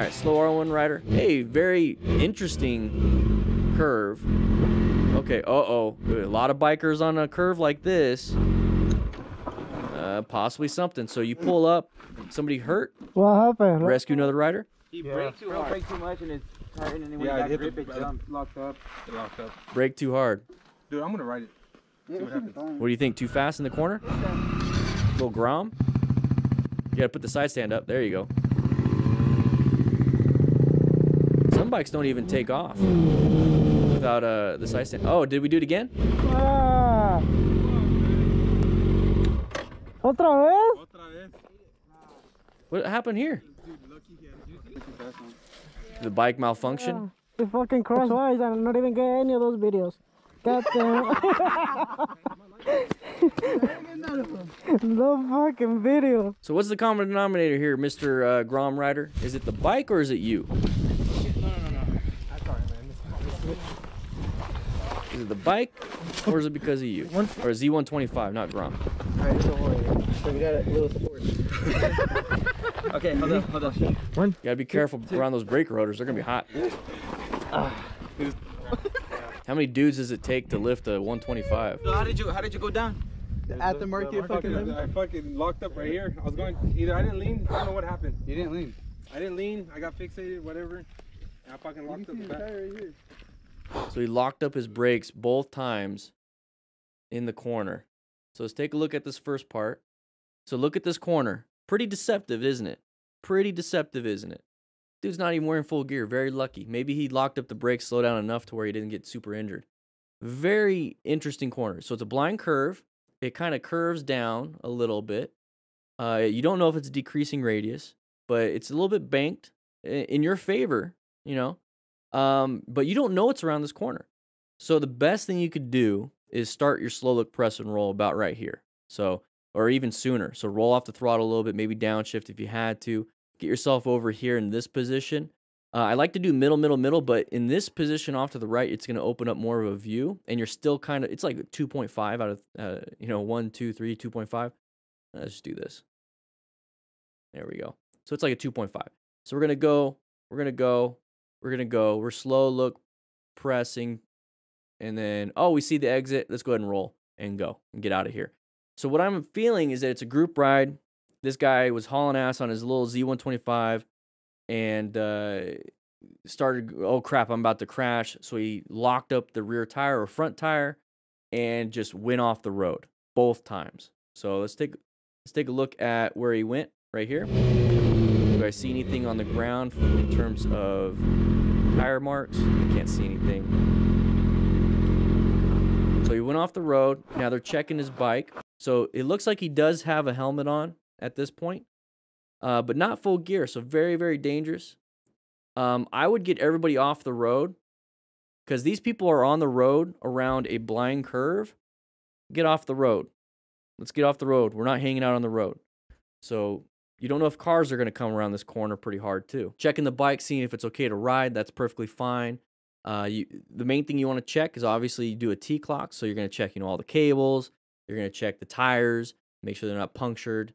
right, slow R1 rider. Hey, very interesting curve. Okay, uh-oh. A lot of bikers on a curve like this. Possibly something. So you pull up, somebody hurt? What happened? Rescue another rider? He braked too hard. Braked too much and it's tightened, and then when he got grip, it locked up. It locked up. Brake too hard. Dude, I'm gonna ride it. See what happens. What do you think? Too fast in the corner? Little grom? You gotta put the side stand up. There you go. Some bikes don't even take off without the side stand. Oh, did we do it again? Ah. ¿Otra vez? What happened here? The bike malfunction? Yeah. We fucking crossed wires and not even get any of those videos. God damn. No fucking video. So what's the common denominator here, Mr. Grom Rider? Is it the bike or is it you? No. I'm sorry, man. Is it the bike or is it because of you? Or Z125, not Grom? Alright, don't worry. So we got a little sport. Okay, hold on. You gotta be careful around those brake rotors. They're gonna be hot. How many dudes does it take to lift a 125? So how did you go down? At the market fucking I fucking locked up right here. I was going, either I didn't lean, I don't know what happened. You didn't lean. I didn't lean, I got fixated, whatever. And I fucking locked up the back. Right here. So he locked up his brakes both times in the corner. So let's take a look at this first part. So look at this corner. Pretty deceptive, isn't it? Pretty deceptive, isn't it? Dude's not even wearing full gear. Very lucky. Maybe he locked up the brakes, slowed down enough to where he didn't get super injured. Very interesting corner. So it's a blind curve. It kind of curves down a little bit. You don't know if it's a decreasing radius, but it's a little bit banked in your favor, you know. But you don't know it's around this corner. So the best thing you could do is start your slow look press and roll about right here. So, or even sooner. So roll off the throttle a little bit, maybe downshift if you had to. Get yourself over here in this position. I like to do middle, but in this position off to the right, it's going to open up more of a view, and you're still kind of, it's like 2.5 out of, 1, 2, 3, 2.5. Let's just do this. There we go. So it's like a 2.5. So we're going to go. We're slow look pressing, and then, oh, we see the exit. Let's go ahead and roll and go and get out of here. So what I'm feeling is that it's a group ride. This guy was hauling ass on his little Z125 and started, oh crap, I'm about to crash. So he locked up the rear tire or front tire and just went off the road both times. So let's take a look at where he went right here. Do I see anything on the ground in terms of tire marks? I can't see anything. So he went off the road. Now they're checking his bike. So it looks like he does have a helmet on at this point, but not full gear. So very, very dangerous. I would get everybody off the road because these people are on the road around a blind curve. Get off the road. Let's get off the road. We're not hanging out on the road. So you don't know if cars are going to come around this corner pretty hard too. Checking the bike, seeing if it's okay to ride. That's perfectly fine. The main thing you want to check is obviously you do a T-clock. So you're going to check, all the cables. You're going to check the tires, make sure they're not punctured.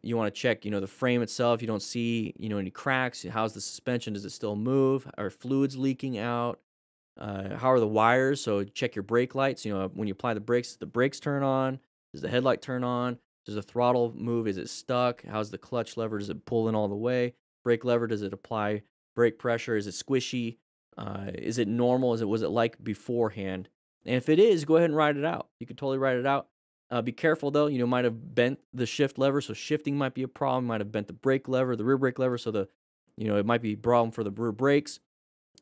You want to check, the frame itself. You don't see, any cracks. How's the suspension? Does it still move? Are fluids leaking out? How are the wires? So check your brake lights. When you apply the brakes, does the brakes turn on? Does the headlight turn on? Does the throttle move? Is it stuck? How's the clutch lever? Does it pull in all the way? Brake lever, does it apply brake pressure? Is it squishy? Is it normal? Was it like beforehand? And if it is, go ahead and ride it out. You can totally ride it out. Be careful though, might have bent the shift lever, so shifting might be a problem. Might have bent the brake lever, the rear brake lever, so it might be a problem for the rear brakes.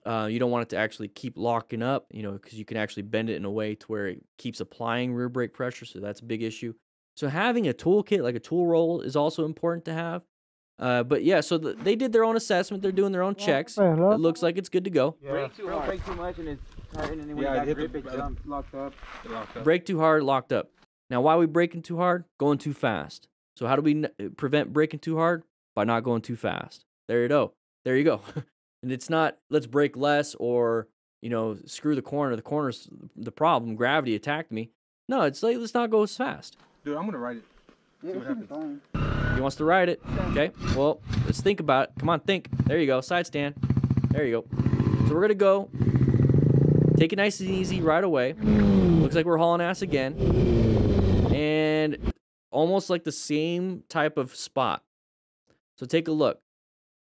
You don't want it to actually keep locking up, because you can actually bend it in a way to where it keeps applying rear brake pressure, so that's a big issue. So having a toolkit, like a tool roll, is also important to have. But yeah, so they did their own assessment. They're doing their own checks. It looks like it's good to go. Yeah. Brake too hard. Brake too much and it's tightened, and then when you got grip, it locked up. Brake too hard, locked up. Now, why are we braking too hard? Going too fast. So how do we prevent braking too hard? By not going too fast. There you go. There you go. And it's not, let's brake less or, screw the corner. The corner's the problem. Gravity attacked me. No, it's like, let's not go as fast. Dude, I'm going to ride it. See what happens. He wants to ride it. Okay. Well, let's think about it. Come on, think. There you go. Side stand. There you go. So we're gonna go. Take it nice and easy right away. Looks like we're hauling ass again. And almost like the same type of spot. So take a look.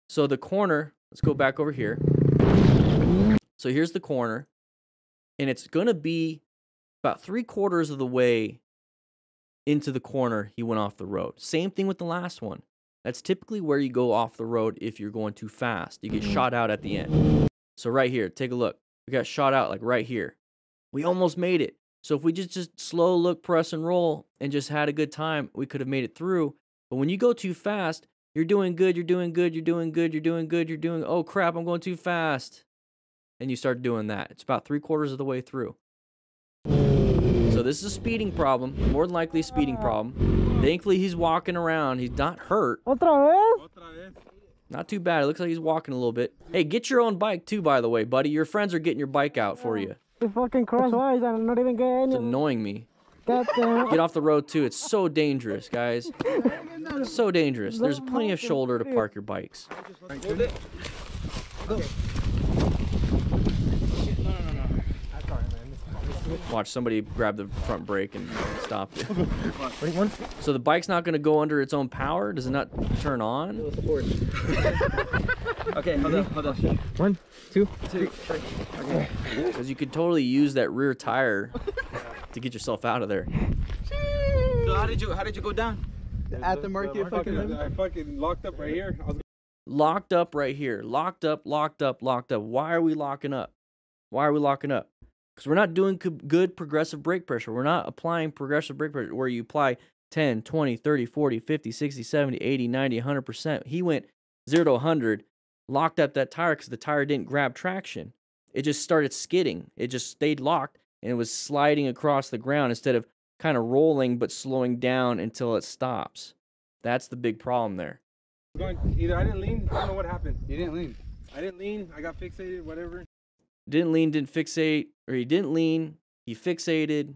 So the corner, let's go back over here. So here's the corner. And it's going to be about 3/4 of the way into the corner he went off the road. Same thing with the last one. That's typically where you go off the road if you're going too fast. You get shot out at the end. So right here, take a look. We got shot out like right here. We almost made it. So if we just slow look, press, and roll, and just had a good time, we could have made it through. But when you go too fast, you're doing good, you're doing good, you're doing good, you're doing good, you're doing, oh crap, I'm going too fast. And you start doing that. It's about 3/4 of the way through. So this is a speeding problem, more than likely a speeding problem. Thankfully, he's walking around. He's not hurt. ¿Otra vez? Not too bad. It looks like he's walking a little bit. Hey, get your own bike too, by the way, buddy. Your friends are getting your bike out for you. He fucking crashed twice and I'm not even getting It's it. annoying me. Goddamn. Get off the road too. It's so dangerous, guys. So dangerous. There's plenty of shoulder to park your bikes. Hold it. Go. Watch somebody grab the front brake and stop it. So the bike's not going to go under its own power? Does it not turn on? Little support. Okay, hold on. 1, 2, 3. Okay. Because you could totally use that rear tire to get yourself out of there. So how did you go down? At the market, I fucking locked up right here. Locked up right here. Locked up. Why are we locking up? Because we're not doing good progressive brake pressure. We're not applying progressive brake pressure where you apply 10, 20, 30, 40, 50, 60, 70, 80, 90, 100%. He went 0 to 100, locked up that tire because the tire didn't grab traction. It just started skidding. It just stayed locked, and it was sliding across the ground instead of kind of rolling but slowing down until it stops. That's the big problem there. Either I didn't lean, I don't know what happened. You didn't lean. I didn't lean, I got fixated, whatever. Didn't lean, didn't fixate, or he didn't lean, he fixated,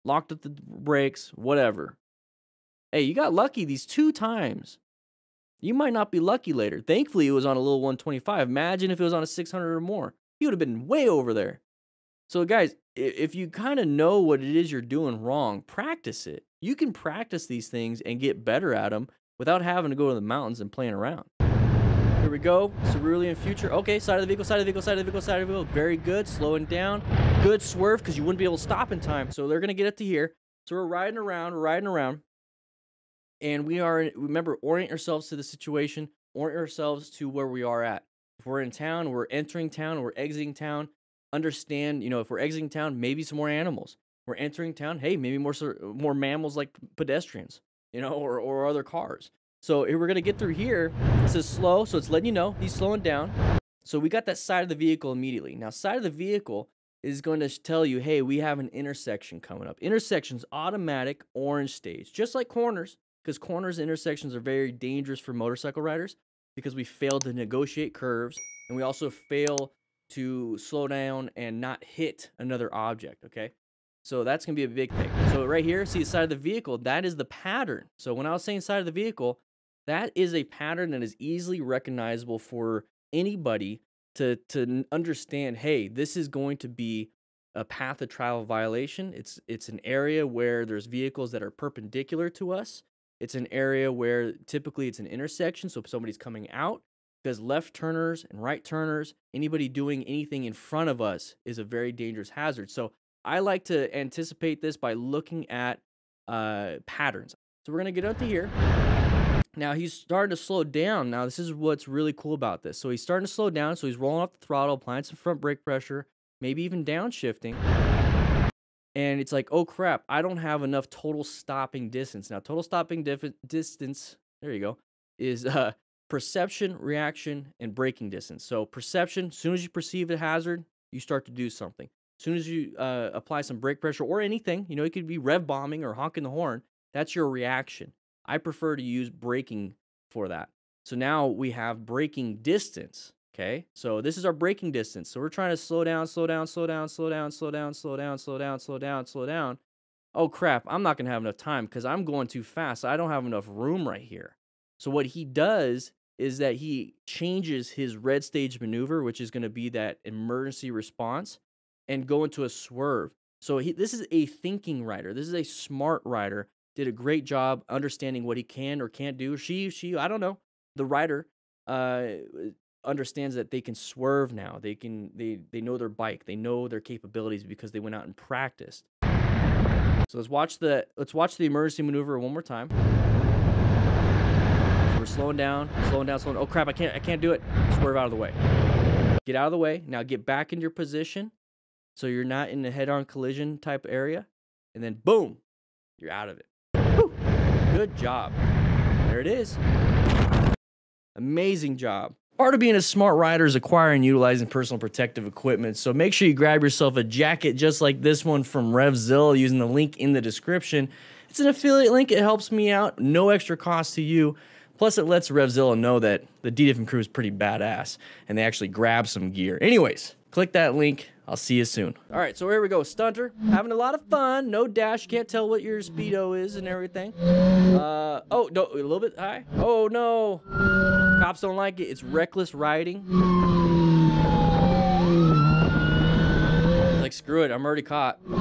locked up the brakes, whatever. Hey, you got lucky these 2 times. You might not be lucky later. Thankfully, it was on a little 125. Imagine if it was on a 600 or more. He would have been way over there. So, guys, if you kind of know what it is you're doing wrong, practice it. You can practice these things and get better at them without having to go to the mountains and playing around. Here we go. Cerulean future. Okay, side of the vehicle, side of the vehicle, side of the vehicle, side of the vehicle. Very good. Slowing down. Good swerve because you wouldn't be able to stop in time. So they're going to get it to here. So we're riding around. And we are, remember, orient ourselves to the situation. Orient ourselves to where we are at. If we're in town, we're entering town, we're exiting town. Understand, if we're exiting town, maybe some more animals. We're entering town, hey, maybe more mammals like pedestrians, or other cars. So we're going to get through here. This is slow, so it's letting you know he's slowing down. So we got that side of the vehicle immediately. Now, side of the vehicle is going to tell you, hey, we have an intersection coming up. Intersections, automatic orange stage, just like corners, because corners and intersections are very dangerous for motorcycle riders because we fail to negotiate curves, and we also fail to slow down and not hit another object, okay? So that's going to be a big thing. So right here, see the side of the vehicle, that is the pattern. So when I was saying side of the vehicle, that is a pattern that is easily recognizable for anybody to understand, hey, this is going to be a path of travel violation. It's an area where there's vehicles that are perpendicular to us. It's an area where typically it's an intersection, so if somebody's coming out, because left turners and right turners, anybody doing anything in front of us is a very dangerous hazard. So I like to anticipate this by looking at patterns. So we're going to get up to here. Now he's starting to slow down. Now this is what's really cool about this. So he's starting to slow down. So he's rolling off the throttle, applying some front brake pressure, maybe even downshifting. And it's like, oh crap, I don't have enough total stopping distance. Now total stopping distance, there you go, is perception, reaction, and braking distance. So perception, as soon as you perceive a hazard, you start to do something. As soon as you apply some brake pressure or anything, it could be rev bombing or honking the horn, that's your reaction. I prefer to use braking for that. So now we have braking distance, okay? So this is our braking distance. So we're trying to slow down. Oh crap, I'm not gonna have enough time because I'm going too fast. I don't have enough room right here. So what he does is that he changes his red stage maneuver, which is going to be that emergency response, and go into a swerve. So this is a thinking rider. This is a smart rider. Did a great job understanding what he can or can't do. She, I don't know. The rider understands that they can swerve now. They know their bike. They know their capabilities because they went out and practiced. So let's watch the emergency maneuver one more time. So we're slowing down. Oh crap, I can't do it. Swerve out of the way. Get out of the way. Now get back in your position so you're not in a head-on collision type area. And then boom, you're out of it. Woo! Good job. There it is. Amazing job. Part of being a smart rider is acquiring and utilizing personal protective equipment. So make sure you grab yourself a jacket just like this one from REVZILLA using the link in the description. It's an affiliate link. It helps me out. No extra cost to you. Plus, it lets REVZILLA know that the DanDan crew is pretty badass and they actually grab some gear. Anyways, click that link. I'll see you soon. All right, so here we go. Stunter. Having a lot of fun. No dash. Can't tell what your speedo is and everything. Oh, no, a little bit high. Oh, no. Cops don't like it. It's reckless riding. Like, screw it. I'm already caught. All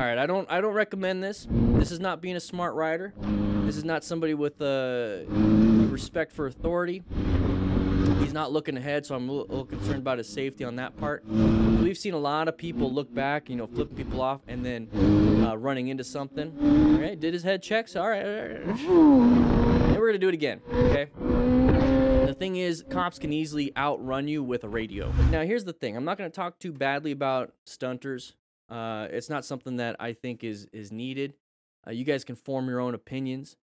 right, I don't recommend this. This is not being a smart rider. This is not somebody with respect for authority. He's not looking ahead, so I'm a little concerned about his safety on that part. We've seen a lot of people look back, you know, flipping people off and then running into something. All right, did his head checks. All right. And we're going to do it again, okay? The thing is, cops can easily outrun you with a radio. Now, here's the thing. I'm not going to talk too badly about stunters. It's not something that I think is needed. You guys can form your own opinions.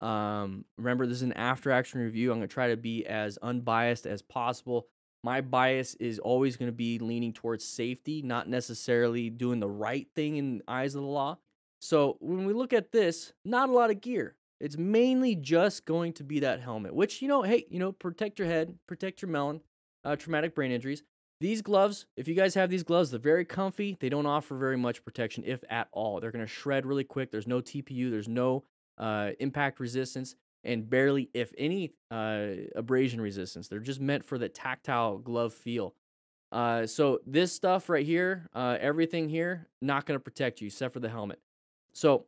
Remember, this is an after-action review. I'm going to try to be as unbiased as possible. My bias is always going to be leaning towards safety, not necessarily doing the right thing in the eyes of the law. So when we look at this, not a lot of gear. It's mainly just going to be that helmet, which, you know, hey, you know, protect your head, protect your melon, traumatic brain injuries. These gloves, if you guys have these gloves, they're very comfy. They don't offer very much protection, if at all. They're going to shred really quick. There's no TPU. There's no impact resistance, and barely, if any, abrasion resistance. They're just meant for the tactile glove feel. So this stuff right here, everything here, not going to protect you except for the helmet. So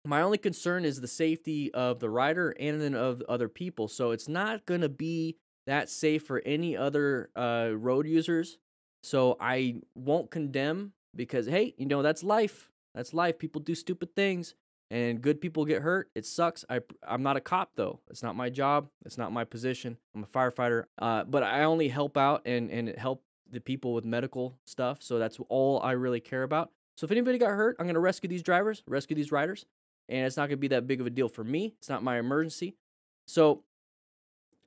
my only concern is the safety of the rider and then of other people. So it's not going to be that safe for any other road users. So I won't condemn because, hey, you know, that's life. That's life. People do stupid things. And good people get hurt. It sucks. I'm not a cop, though. It's not my job. It's not my position. I'm a firefighter. But I only help out and help the people with medical stuff. So that's all I really care about. So if anybody got hurt, I'm going to rescue these drivers, rescue these riders. And it's not going to be that big of a deal for me. It's not my emergency. So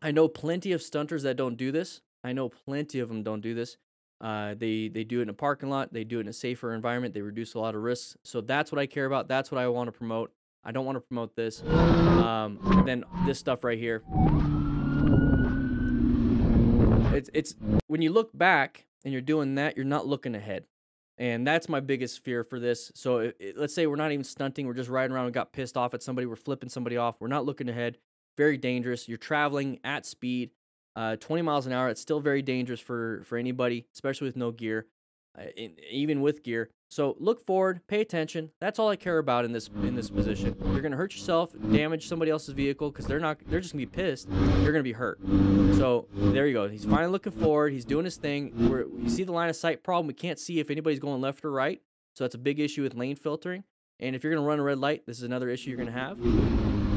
I know plenty of stunters that don't do this. I know plenty of them don't do this. They do it in a parking lot. They do it in a safer environment. They reduce a lot of risks. So that's what I care about. That's what I want to promote. I don't want to promote this. And then this stuff right here. It's when you look back and you're doing that, you're not looking ahead. And that's my biggest fear for this. So let's say we're not even stunting. We're just riding around and got pissed off at somebody. We're flipping somebody off. We're not looking ahead. Very dangerous. You're traveling at speed. 20 miles an hour, it's still very dangerous for anybody, especially with no gear, even with gear. So look forward, pay attention. That's all I care about in this position. You're gonna hurt yourself, damage somebody else's vehicle because they're just gonna be pissed. You're gonna be hurt. So there you go. He's finally looking forward. He's doing his thing. You see the line of sight problem. We can't see if anybody's going left or right. So that's a big issue with lane filtering. And if you're gonna run a red light, this is another issue you're gonna have.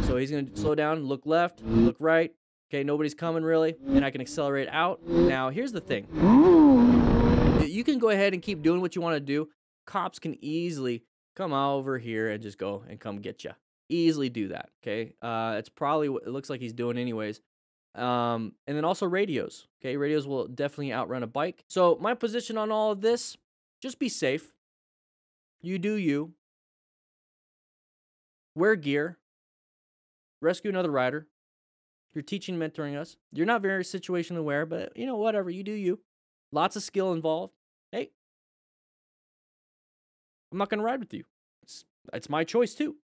So he's gonna slow down, look left, look right. Okay, nobody's coming really, and I can accelerate out. Now, here's the thing. You can go ahead and keep doing what you want to do. Cops can easily come over here and just go and come get you. Easily do that, okay? It's probably what it looks like he's doing anyways. And then also radios, okay? Radios will definitely outrun a bike. So my position on all of this, just be safe. You do you. Wear gear. Rescue another rider. You're teaching, mentoring us. You're not very situationally aware, but, you know, whatever. You do you. Lots of skill involved. Hey, I'm not going to ride with you. It's my choice, too.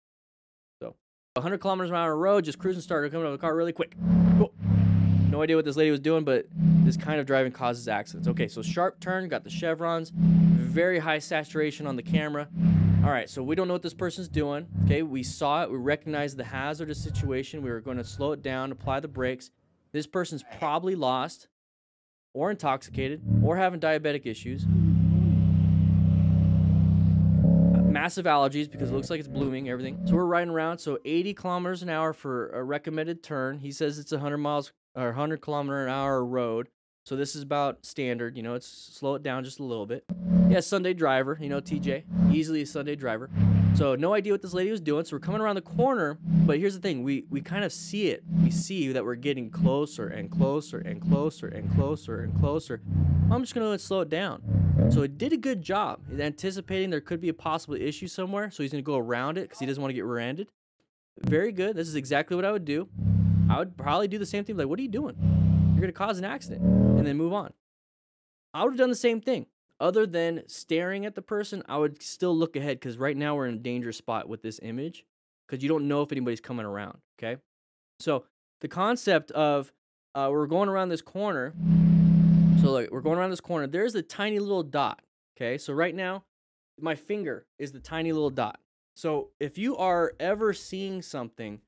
So 100 kilometers an hour road, just cruising, started coming out of the car really quick. Cool. No idea what this lady was doing, but this kind of driving causes accidents. Okay, so sharp turn, got the chevrons, very high saturation on the camera. All right, so we don't know what this person's doing. Okay, we saw it, we recognized the hazardous situation. We were going to slow it down, apply the brakes. This person's probably lost or intoxicated or having diabetic issues. Massive allergies because it looks like it's blooming, everything. So we're riding around, so 80 kilometers an hour for a recommended turn. He says it's 100 miles or 100 kilometer an hour road. So this is about standard, you know, it's slow it down just a little bit. Yeah, Sunday driver, you know, TJ, easily a Sunday driver. So no idea what this lady was doing. So we're coming around the corner, but here's the thing, we kind of see it. We see that we're getting closer and closer and closer and closer and closer. I'm just gonna slow it down. So it did a good job. He's anticipating there could be a possible issue somewhere, so he's gonna go around it because he doesn't want to get rear-ended. Very good. This is exactly what I would do. I would probably do the same thing. Like, what are you doing? You're gonna cause an accident, and then move on. I would have done the same thing. Other than staring at the person, I would still look ahead because right now we're in a dangerous spot with this image because you don't know if anybody's coming around. Okay, so the concept of we're going around this corner. So like we're going around this corner. There's a tiny little dot. Okay, so right now my finger is the tiny little dot. So if you are ever seeing something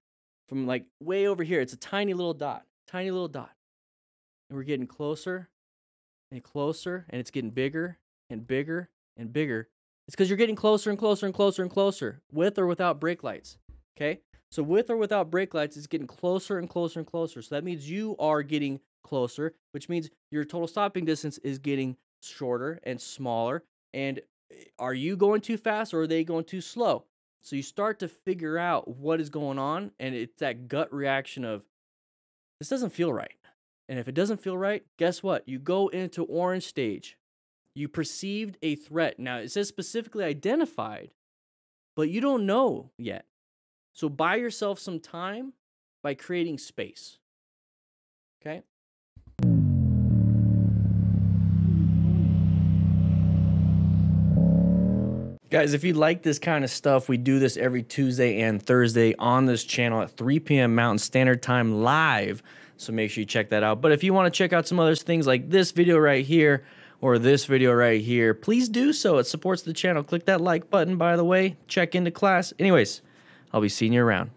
from like way over here, it's a tiny little dot, and we're getting closer and closer, and it's getting bigger and bigger and bigger. It's because you're getting closer and closer and closer and closer, with or without brake lights. Okay, so with or without brake lights, it's getting closer and closer and closer. So that means you are getting closer, which means your total stopping distance is getting shorter and smaller. And are you going too fast or are they going too slow? So you start to figure out what is going on, and it's that gut reaction of, this doesn't feel right. And if it doesn't feel right, guess what? You go into orange stage. You perceived a threat. Now, it says specifically identified, but you don't know yet. So buy yourself some time by creating space. Okay? Guys, if you like this kind of stuff, we do this every Tuesday and Thursday on this channel at 3 p.m. Mountain Standard Time live. So make sure you check that out. But if you want to check out some other things like this video right here or this video right here, please do so. It supports the channel. Click that like button, by the way. Check into class. Anyways, I'll be seeing you around.